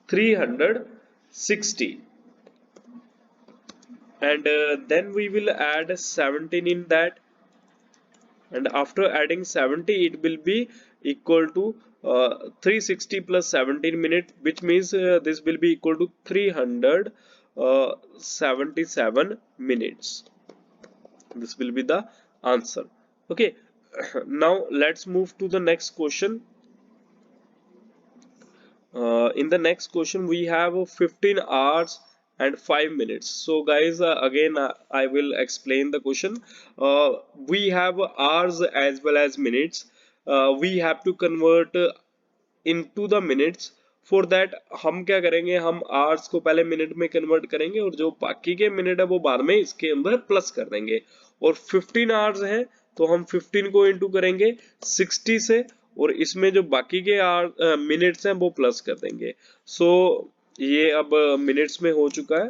360, and then we will add 17 in that, and after adding 70 it will be equal to 360 plus 17 minutes, which means this will be equal to 377 minutes. This will be the answer. Okay. Now let's move to the next question. In the next question we have 15 hours and 5 minutes. So guys, again I will explain the question. We have hours as well as minutes. We have to convert into the minutes. For that हम क्या करेंगे, हम hours को पहले minute में convert करेंगे और जो बाकी के मिनट है वो बाद में इसके अंदर प्लस कर देंगे। और 15 आवर्स है तो हम 15 को इंटू करेंगे 60 से, और इसमें जो बाकी के मिनट्स हैं वो प्लस कर देंगे। सो ये अब मिनट्स में हो चुका है।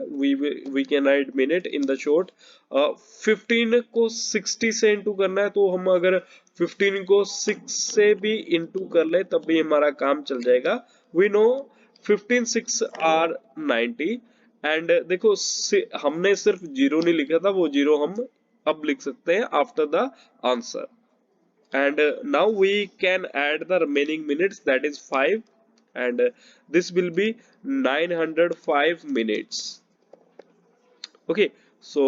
We can write minute in the short. 15 को 60 से इंटू करना है, तो हम अगर 15 को 6 से भी इंटू कर ले तब भी हमारा काम चल जाएगा। वी नो 15 6 आर 90, एंड देखो हमने सिर्फ जीरो नहीं लिखा था, वो जीरो हम अब लिख सकते हैं after the answer. And now we can add the remaining minutes, that is 5, and this will be 905 minutes. Okay, so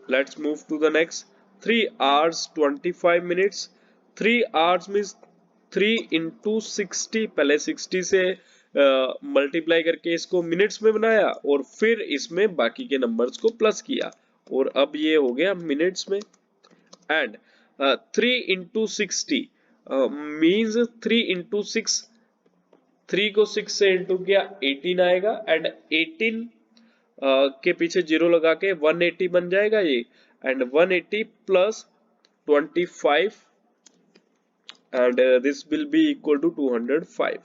let's move to the next. 3 hours 25 minutes. 3 hours means 3 into 60, पहले 60 से multiply करके इसको minutes में बनाया और फिर इसमें बाकी के नंबर्स को प्लस किया, और अब ये हो गया मिनट्स में। एंड 3 into 60 means 3 into 6, 3 को 6 से इंटू किया 18 आएगा, एंड 18 के पीछे जीरो लगा के 180 बन जाएगा ये, and 180 plus 25, and this will be equal to 205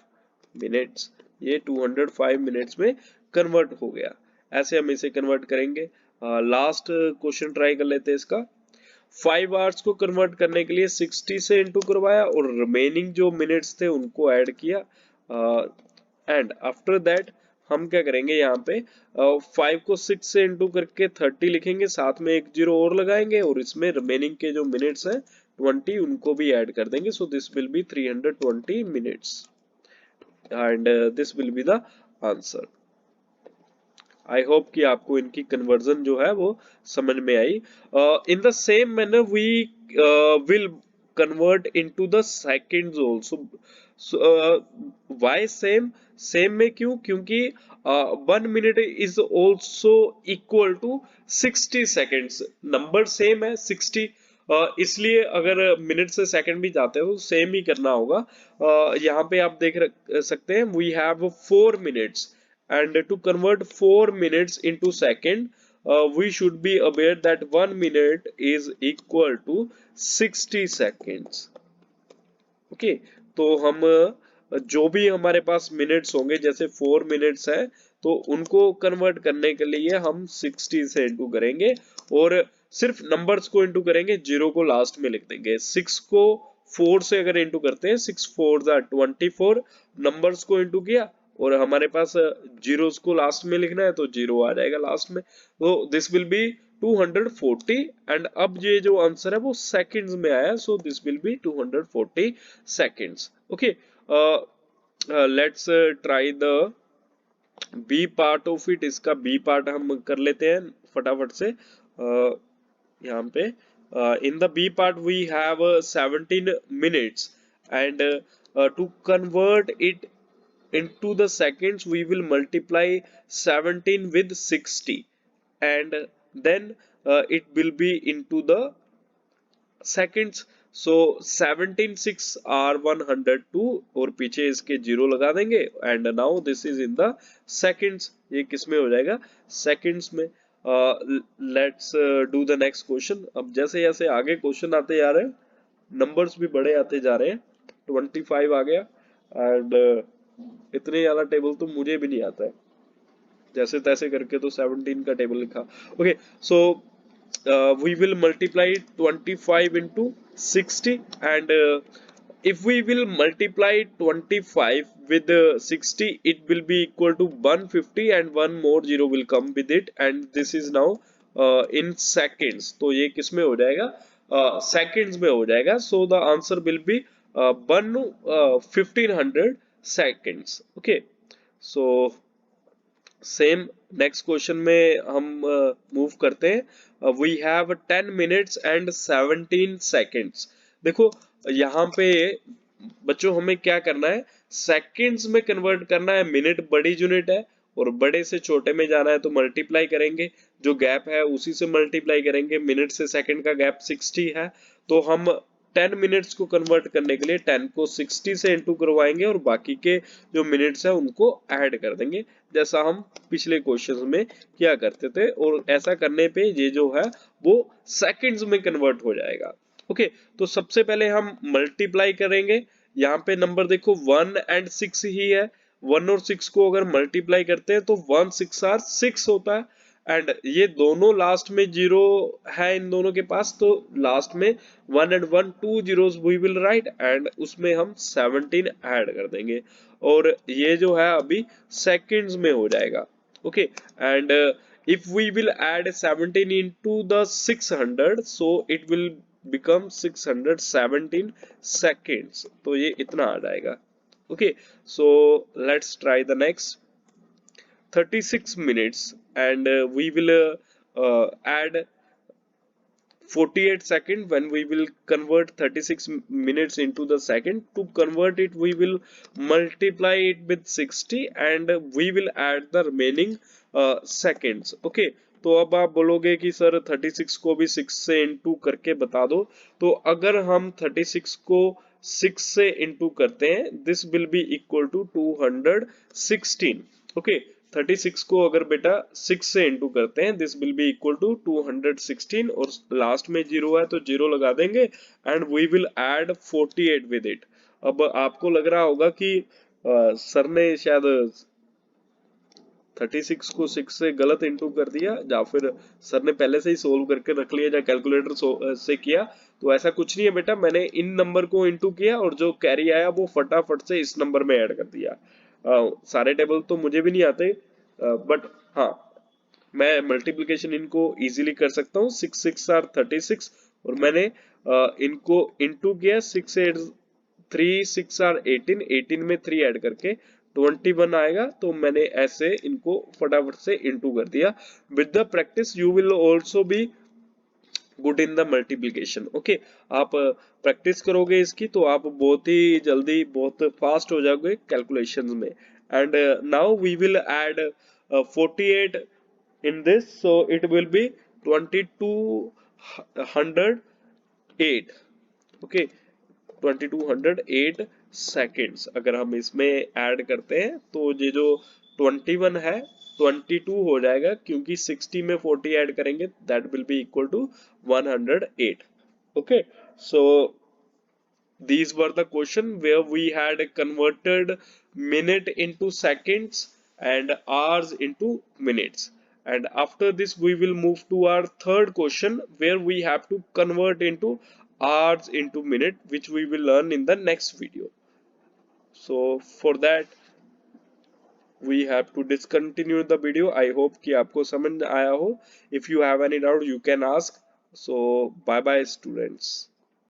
minutes. ये 205 मिनट्स में कन्वर्ट हो गया। ऐसे हम इसे कन्वर्ट करेंगे। लास्ट क्वेश्चन ट्राई कर लेते हैं इसका। 5 आवर्स को कन्वर्ट करने के लिए 60 से इंटू करवाया और रिमेनिंग जो मिनट्स थे उनको ऐड किया, एंड आफ्टर दैट हम क्या करेंगे, यहाँ पे 5 को 6 से इंटू करके 30 लिखेंगे, साथ में एक जीरो और लगाएंगे और इसमें रिमेनिंग के जो मिनट्स हैं 20 उनको भी ऐड कर देंगे। So this will be 320 minutes, and this will be the answer. I hope कि आपको इनकी कन्वर्जन जो है वो समझ में आई। In the same manner we will convert into the seconds also. Why same? Same में क्यों? क्योंकि 1 minute is also equal to 60 seconds. Number same है 60, इसलिए अगर मिनट से सेकंड भी जाते हो तो सेम ही करना होगा। यहाँ पे आप देख सकते हैं we have 4 minutes, and to convert 4 minutes into second, we should be aware that 1 minute is equal to 60 seconds. Okay, तो हम जो भी हमारे पास मिनट्स होंगे, जैसे 4 मिनट्स है तो उनको कन्वर्ट करने के लिए हम 60 से इंटू करेंगे और सिर्फ नंबर्स को इंटू करेंगे, जीरो को लास्ट में लिख देंगे। 6 को 4 से अगर इंटू करते हैं 6 4 24, नंबर्स को इंटू किया और हमारे पास जीरोस को लास्ट में लिखना है तो जीरो आ जाएगा लास्ट में। तो दिस विल बी 240, एंड अब ये जो आंसर है वो सेकंड्स में आया, so this will be 240 seconds. Okay, let's try the B part of it. इसका बी पार्ट हम कर लेते हैं फटाफट से। यहाँ पे in the B part we have 17 minutes, and to convert it into the seconds we will multiply 17 with 60, and then it will be into the seconds. so 17 6 are 102 और पीछे इसके जीरो लगा देंगे, and now this is in the seconds। ये किस में हो जाएगा? seconds में। let's do the next question। अब जैसे जैसे आगे क्वेश्चन आते जा रहे हैं, नंबर्स भी बड़े आते जा रहे हैं। 25 आ गया, एंड इतने ज्यादा टेबल तो मुझे भी नहीं आता है, जैसे तैसे करके तो 17 का टेबल लिखा। Okay, so we will multiply 25 into 60, एंड if we will multiply 25 with 60, it will be equal to 150 and one more zero will come with it, and this is now in seconds. तो ये किस में हो जाएगा, seconds में हो जाएगा. So the answer will be 1500 seconds. Okay, so same next question में हम मूव करते हैं. We have 10 minutes and 17 seconds. देखो यहाँ पे बच्चों हमें क्या करना है, सेकेंड्स में कन्वर्ट करना है. मिनट बड़ी यूनिट है और बड़े से छोटे में जाना है तो मल्टीप्लाई करेंगे, जो गैप है उसी से मल्टीप्लाई करेंगे. मिनट से सेकंड का गैप 60 है, तो हम 10 मिनट्स को कन्वर्ट करने के लिए 10 को 60 से इंटू करवाएंगे और बाकी के जो मिनट्स है उनको ऐड कर देंगे, जैसा हम पिछले क्वेश्चन में किया करते थे. और ऐसा करने पे ये जो है वो सेकंड्स में कन्वर्ट हो जाएगा. ओके, तो सबसे पहले हम मल्टीप्लाई करेंगे. यहाँ पे नंबर देखो 1 एंड 6 ही है. 1 और 6 को अगर मल्टीप्लाई करते हैं तो 1 6 आर 6 होता है. एंड ये दोनों लास्ट में जीरो है इन दोनों के पास, तो लास्ट में 1 and 1 2 zeros we will write, and उसमें हम 17 ऐड कर देंगे और ये जो है अभी सेकंड्स में हो जाएगा. Okay, and if we will add 17 into the 600, so it will become 617 seconds. तो ये इतना आ जाएगा. Okay, so let's try the next. 36 minutes and we will add 48 second. When we will convert 36 minutes into the second, to convert it we will multiply it with 60 and we will add the remaining seconds. Okay, तो अब आप बोलोगे कि sir 36 को भी 6 से into करके बता दो. तो अगर हम 36 को 6 से इंटू करते हैं, this will be equal to 216. Okay, 36 को अगर बेटा 6 से इंटू करते हैं, this will be equal to 216 और लास्ट में जीरो है तो जीरो लगा देंगे and we will add 48 with it. अब आपको लग रहा होगा कि सर ने शायद 36 को 6 से गलत इंटू कर दिया, या फिर सर ने पहले से ही सोल्व करके रख लिया या कैलकुलेटर से किया. तो ऐसा कुछ नहीं है बेटा, मैंने इन नंबर को इंटू किया और जो कैरी आया वो फटाफट से इस नंबर में ऐड कर दिया. सारे टेबल तो मुझे भी नहीं आते, बट हाँ मैं मल्टीप्लिकेशन इनको इजीली कर सकता हूँ. 6 6 आर 36 और मैंने इनको इंटू किया. 6 8 3 6 आर 18, 18 में 3 ऐड करके 21 आएगा. तो मैंने ऐसे इनको फटाफट से इंटू कर दिया. With the practice you will also be good in the multiplication. Okay, आप प्रैक्टिस करोगे इसकी तो आप बहुत ही जल्दी बहुत फास्ट हो जाओगे कैलकुलेशंस में. And now we will add 48 in this, so it will be 2208. okay, 2208 seconds. अगर हम इसमें ऐड करते हैं तो ये जो 21 है 22 हो जाएगा, क्योंकि 60 में 40 ऐड करेंगे, that will be equal to 108. okay, so these were the question where we had converted minute into seconds and hours into minutes. And after this we will move to our third question where we have to convert into hours into minute, which we will learn in the next video. So for that we have to discontinue the video. I hope कि आपको समझ आया हो. If you have any doubt you can ask. So bye bye students.